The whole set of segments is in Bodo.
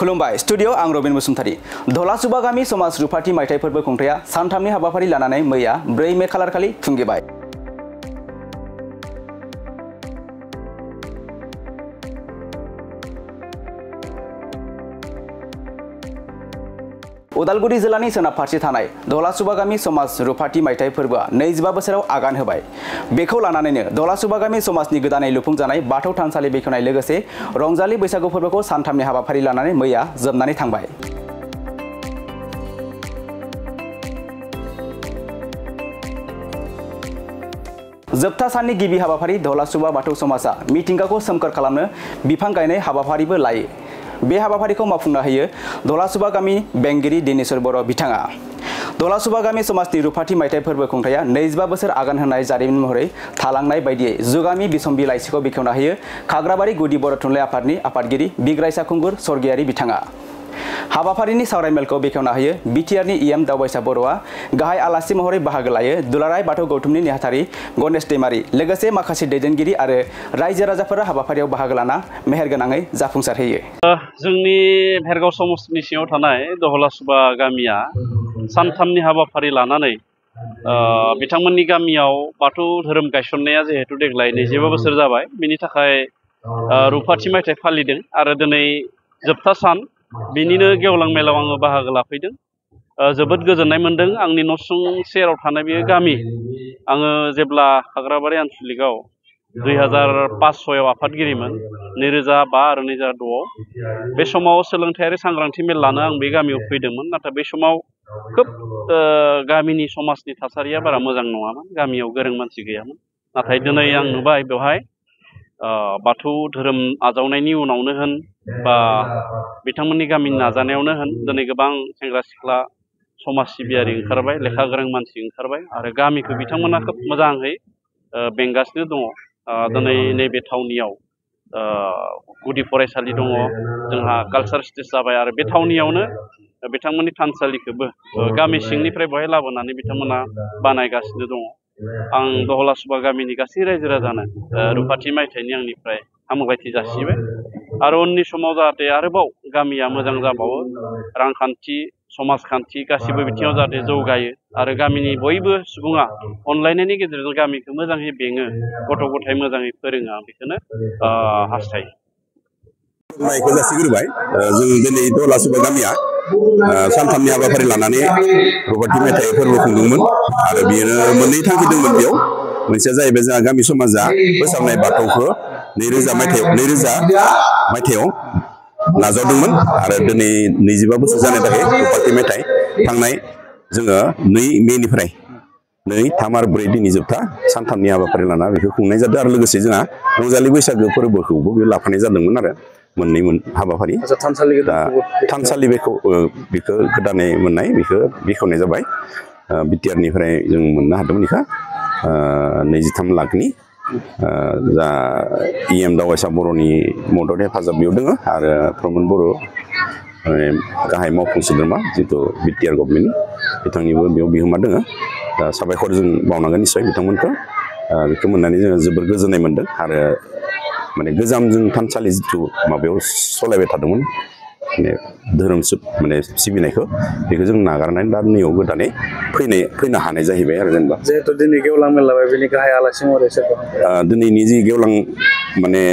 खुलुमबाय स्टुडियो आं रबिन बसुमतारी धलासुबा गामि समाज रुफाथि मायथाइ फोरबो खुंथाया सानथामनि हाबाफारि लानानै मैया 4 मे खालार खालि थुंगेबाय। उदालगुरि जिल्लानि सोनाब फारसे थानाय धलासुबा गामि समाज रुफाथि मायथाइ फोरबोआ 25 बोसोराव आगान होबाय। बेखौ लानानैनो धलासुबा गामि समाजनि गोदानै लुफुंजानाय बाथौ थानसालि बेखेवनाय लोगोसे रंजालि बैसागु फोरबोखौ सानथामनि हाबाफारि लानानै मैया जोबनानै थांबाय। जोबथा साननि गिबि हाबाफारि धलासुबा बाथौ समाजा मिथिंगाखौ सोमखोर खालामनो बिफां गायनाय हाबाफारिबो लायो। बे हाबाफारिखौ मावफुंना होयो धलासुबा गामि बेंगिरि दिनेश्वर बर' बिथाङा। धलासुबा गामि समाजनि रुफाथि मायथाइ फोरबो खुंथाया 25 बोसोर आगान होनाय जारिमिन महरै थालांनाय बायदियै जुगामि बिसम्बि लाइसिखौ बेखेवना होयो खाग्राबारि गुदि बर' थुनलाइ आफादनि आफादगिरि बिग्रायसा खुंगुर स्वर्गीयारि बिथाङा। हाबाफारिनि सावरायमेलखौ बेखेवना होयो बिटिआरनि इएम दावबायसा बर'आ गाहाय आलासि महरै बाहागो लायो दुलाराय बाथौ गौथुमनि नेहाथारि गणेश दैमारी लोगोसे माखासे दैदेनगिरि आरो रायजो राजाफोरा हाबाफारियाव बाहागो लाना मेहेरगोनाङै जाफुंसार होयो। जोंनि भेरगाव समस्तिनि सिङाव थानाय धलासुबा गामिया सानथामनि हाबाफारि लानानै बिथांमोननि गामियाव बाथौ धोरोम गायसननाया जिहेतु देग्लाय 25 बोसोर जाबाय बिनि थाखाय रुफाथि मायथाइ फालिदों आरो दिनै जोबथा सान बिनिनो गेवलां मेलाव आङो बाहागो लाफैदों। जोबोद गोजोननाय मोनदों। आंनि न'सुं सेराव थानाय बे गामि आङो जेब्ला खाग्राबारि आनसलिकआव 2005-6आव आफादगिरिमोन 2005 आरो 2006आव बे समाव सोलोंथायारि सांग्रांथि मेल लानो आं बे गामियाव फैदोंमोन। नाथाय बे समाव खोब गामिनि समाजनि थासारिया बारा मोजां नङामोन। गामियाव गोरों मानसि गैयामोन। नाथाय दिनै आं नुबाय बेवहाय बाथौ धोरोम आजावनायनि उनावनो होन बा बिथांमोननि गामिनि नाजानायावनो होन दिनै गोबां सेंग्रा सिख्ला समाज सिबियारि ओंखारबाय लेखा गोरों मानसि ओंखारबाय आरो गामिखौ बिथांमोना खोब मोजाङै बेंगासिनो दङ। दिनै नैबे थावनियाव गुदि फरायसालि दङ जोंहा कालचार स्टेज जाबाय आरो बे थावनियावनो बिथांमोननि थानसालिखौबो गामि सिंनिफ्राय बेवहाय लाबोनानै बिथांमोना बानायगासिनो दङ। आं धलासुबा गामिनि गासै रायजो राजानो रुफाथि मायथाइनि आंनिफ्राय हामलायथि जासिबाय आरो उननि समाव जाहाथे आरोबाव गामिया मोजां जाबावो रांखान्थि समाजखान्थि गासिबो बिथिङाव जाहाथे जौगायो आरो गामिनि बयबो सुबुङा अनलायनायनि गेजेरजों गामिखौ मोजाङै बेङो गथ' गथाय मोजाङै फोरोङो आं बेखौनो हास्थायो। जासिग्रोबाय जों दिनै धलासुबा गामिया सानथामनि हाबाफारि लानानै रुफाथि मायथाइ फोरबो खुंदोंमोन आरो बेयो मोननै थांखि दंमोन। बेयाव मोनसेया जाहैबाय जोंहा गामि समाजा फोसाबनाय बाथौखौ 2000 मायथाइयाव नाजावदोंमोन आरो दिनै 25 बोसोर जानाय थाखाय रुफाथि मायथाइ थांनाय जोङो 2 मेनिफ्राय 2, 3 आरो 4 दिननि जोबथा सानथामनि हाबाफारि लाना बेखौ खुंनाय जादों आरो लोगोसे जोंहा रंजालि बैसागो फोरबोखौबो बेयाव लाफानाय जादोंमोन आरो मोननै हाबाफारि। थानसालि बेखौ गोदानै मोननाय बेखौ बेखेवनाय जाबाय। बिटिआरनिफ्राय जों मोननो हादोंमोन बेखौ 23 लाखनि जा इएम दावबायसा बर'नि मदद हेफाजाब बेयाव दङ आरो प्रमद बर' गाहाय मावफुं सोद्रोमा जितु बिटिआर गभर्नमेन्टनि बिथांनिबो बेयाव बिहोमा दङ। दा साबायखर जों बावनांगोन निस्सय बिथांमोनखौ। बेखौ मोननानै जोङो जोबोर गोजोननाय मोनदों आरो माने गोजाम जों थानसालि जिथु माबायाव सलायबाय थादोंमोन माने धोरोम सिबिनायखौ बेखौ जों नागारनानै दा नैयाव गोदानै फैनो हानाय जाहैबाय आरो जेनेबा जिहेतु दिनै गेवलां मेल लाबाय बेनि गाहाय आलासि महरै दिनैनि जि गेवलां माने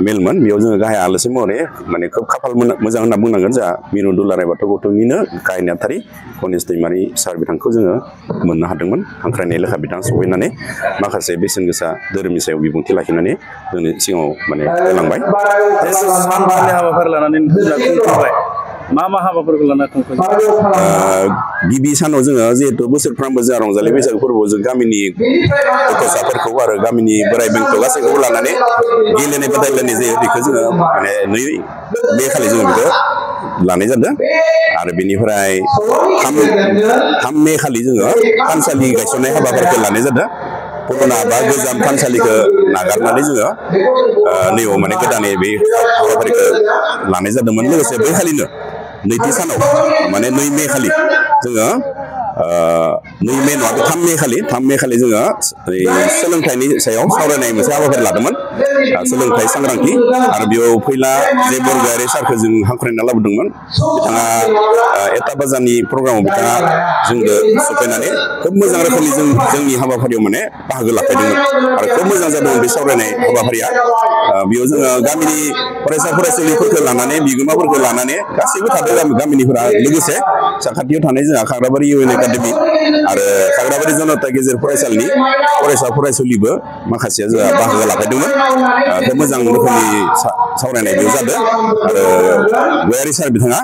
मेलमोन बेयाव जोङो गाहाय आलासि महरै माने खोब खाफाल मोजां होनना बुंनांगोन। जोंहा मिरु दुलाराय बाथौ गौथुमनिनो गाहाय नेहाथारि गणेश दैमारी सार बिथांखौ जोङो मोननो हादोंमोन। हांख्रायनाय लेखा बिथाङा सफैनानै माखासे बेसेन गोसा धोरोमनि सायाव बिबुंथि लाखिनानै जोंनि सिगाङाव माने होलांबाय। सानथामनि हाबाफारि लानानै खुंफैबाय मा हाबाफोरखौ लाना खुंफैयो? गिबि सानाव जोङो जिहेतु बोसोरफ्रोमबो जोंहा रंजालि बैसागु फोरबोआव जों गामिनि गथ'साफोरखौ आरो गामिनि बोराइ बेंथ' गासैखौबो लानानै गेलेनाय बादायलायनाय जायो। बेखौ जोङो माने 2 मे खालि जोङो बेखौ लानाय जादों आरो बेनिफ्राय 3 मे खालि जोङो थानसालि गायसननाय हाबाफारिखौ लानाय जादों। पुराना बा गोजाम थानसालिखौ नागारनानै जोङो नैयाव माने गोदानै बे हाबाफारिखौ लानाय जादोंमोन। लोगोसे बै खालिनो नैथि सानाव माने 2 मे खालि जोङो 2 मे नङा 3 मे खालि जोङो सोलोंथाइनि सायाव सावरायनाय मोनसे हाबाफारि लादोंमोन सोलोंथाइ सांग्रांथि आरो बेयाव फैला जे बरगयारि सारखौ जों हांख्रायना लाबोदोंमोन बिथाङा एटा बाजारनि प्रग्रामाव बिथाङा जोंनो सफैनानै खोब मोजां रोखोमनि जोंनि हाबाफारियाव माने बाहागो लाफैदोंमोन आरो खोब मोजां जादोंमोन बे सावरायनाय हाबाफारिया बेयाव जोङो गामिनि फरायसा फरायसुलिफोरखौ लानानै बिगोमाफोरखौ लानानै गासैबो थादों गामिनिफोरा लोगोसे साखाथियाव थानाय जोंहा खाग्राबारि इउएन एकाडेमि आरो खाग्राबारि जनता गेजेर फरायसालिनि फरायसा फरायसुलिबो माखासेया जोंहा बाहागो लाफैदोंमोन खोब मोजां रोखोमनि सावरायनाय बेयाव जादों आरो गयारि सार बिथाङा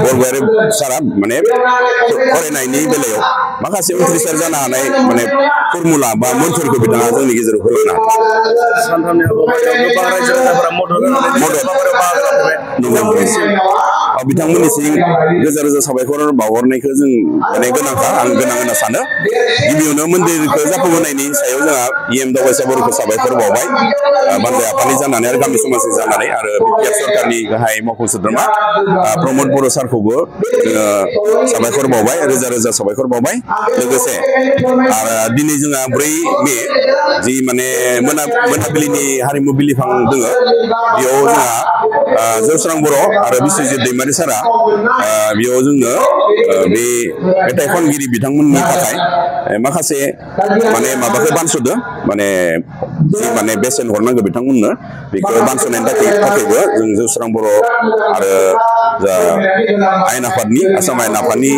बरगयारि सारा माने फरायनायनि बेलायाव माखासे उथ्रिसार जानो हानाय माने फर्मुला बा मोन्थोरखौ बिथाङा जोंनि गेजेराव होलांनो हादों बिथांमोननिसिम रोजा रोजा साबायखर बावहरनायखौ जों माने गोनांखा आं गोनां होनना सानो गिबियावनो मन्दिरखौ जाफुंहोनायनि सायाव जोंहा इएम दावबायसा बर'खौ साबायखर बावबाय बान्दाय आफादनि जानानै आरो गामि समाजनि जानानै आरो बिटिआर सरकारनि गाहाय मावफुं सोद्रोमा प्रमद बर' सारखौबो जोङो साबायखर बावबाय रोजा रोजा साबायखर बावबाय लोगोसे आरो दिनै जोंहा 4 मे जि माने मोनाबिलिनि हारिमु बिलिफां दङ बेयाव जोंहा जौस्रां बर' आरो बिस्वजित दैमारि सारा बेयाव जोंनो बे मेथाइ खनगिरि बिथांमोननि थाखाय माखासे माने माबाखौ बानस'दों माने जि माने बेसेन हरनांगौ बिथांमोननो बेखौ बानस'नायनि थाखायबो जों जौस्रां बर' आरो जा आयेन आफादनि आसाम आयेन आफादनि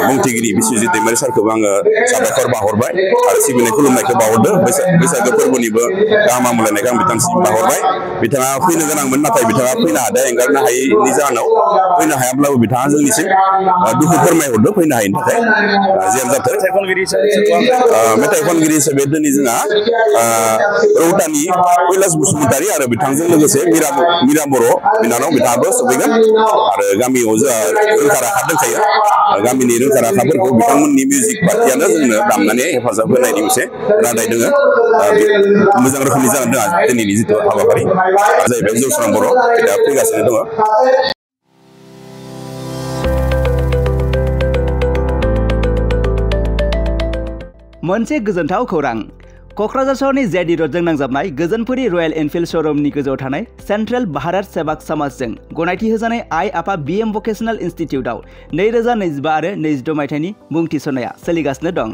बुंथिगिरि बिस्वजित दैमारि सारखौबो आङो साबायखर बावहरबाय आरो सिबिनाय खुलुमनायखौ बावहरदों बैसागो फोरबोनिबो गाहाम हामलायनायखौ आं बिथांसिम बावहरबाय बिथाङा फैनो गोनांमोन नाथाय बिथाङा फैनो हादों एंगारनो हायैनि जाहोनाव फैनो हायाब्लाबो बिथाङा जोंनिसिम दुखु फोरमायहरदों फैनो हायैनि थाखाय जेन जाथों मेथाइ खनगिरि हिसाबै दिनै जोंहा रौतानि कैलाश बसुमतारी आरो बिथांजों लोगोसे मीरा बर' बिनानाव बिथाङाबो सफैगोन आरो गामियाव जोंहा रोंखा राखा दंखायो गामिनि रोंखा राखाफोरखौ बिथांमोननि मिउजिक पार्टियानो जोंनो दामनानै हेफाजाब होनायनि मोनसे रादाय दङ मोजां रोखोमनि जागोन जोंहा दिनैनि जिथु हाबाफारि जाहैबाय जौस्रां बर' दा फैगासिनो दङ मोनसे गोजोनथाव खौरां क'क्राझार सहरनि जेडि र'डजों नांजाबनाय गोजोनपुरी रयेल एनफिल्ड श'रुमनि गोजौआव थानाय सेन्ट्रेल भारत सेवाक समाजजों गनायथि होजानाय आइ आफा बीएम भकेशनेल इनस्टिट्यूटआव 2025 आरो 26 मायथाइनि मुं थिसननाया सोलिगासिनो दं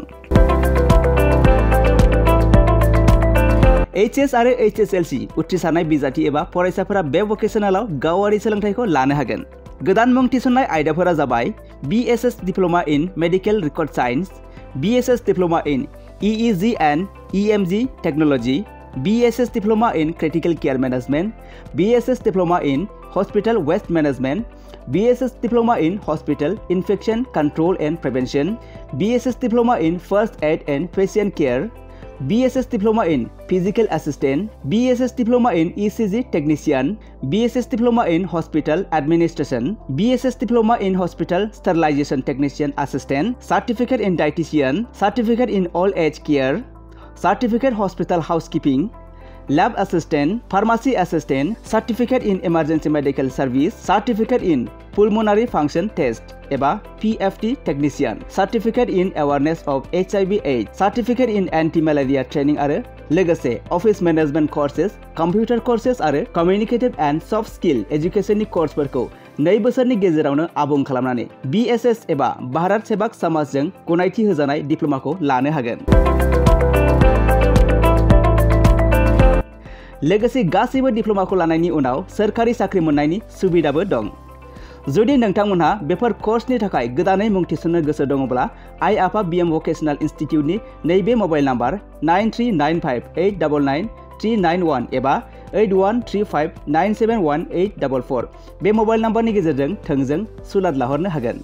एचएस आरो एचएसएलसी उथ्रिसारनाय बिजाथि एबा फरायसाफोरा बे भकेशनेलाव गावारि सोलोंथाइखौ लानो हागोन गोदान मुं थिसननाय आयदाफोरा जाबाय BSS diploma in medical record science BSS Diploma in EEG and EMG Technology, BSS Diploma in Critical Care Management, BSS Diploma in Hospital Waste Management, BSS Diploma in Hospital Infection Control and Prevention, BSS Diploma in First Aid and Patient Care, BSS Diploma in Physical Assistant, BSS Diploma in ECG Technician, BSS Diploma in Hospital Administration, BSS Diploma in Hospital Sterilization Technician Assistant, Certificate in Dietitian, Certificate in Old Age Care, Certificate Hospital Housekeeping, Lab Assistant, Pharmacy Assistant, Certificate in Emergency Medical Service, Certificate in Pulmonary Function Test एबा PFT Technician, Certificate in Awareness of HIV/AIDS, Certificate in Anti-Malaria Training आरो लोगोसे Office Management Courses, Computer Courses आरो Communicative and Soft Skill Educationनि कर्सफोरखौ 2 बोसोरनि गेजेरावनो आबुं खालामनानै BSS एबा भारत सेवाक समाजजों गनायथि होजानाय डिप्ल'माखौ लानो हागोन लोगोसे गासैबो डिप्ल'माखौ लानायनि उनाव सोरखारि साख्रि मोननायनि सुबिदाबो दं जुदि नोंथांमोनहा बेफोर कर्सनि थाखाय गोदानै मुं थिसननो गोसो दङब्ला आइ आफा बीएम भकेशनेल इनस्टिट्यूटनि नैबे मबाइल नाम्बार 9395899391 एबा 8135971844 बे मबाइल नाम्बारनि गेजेरजों थोंजों सुलाद लाहरनो हागोन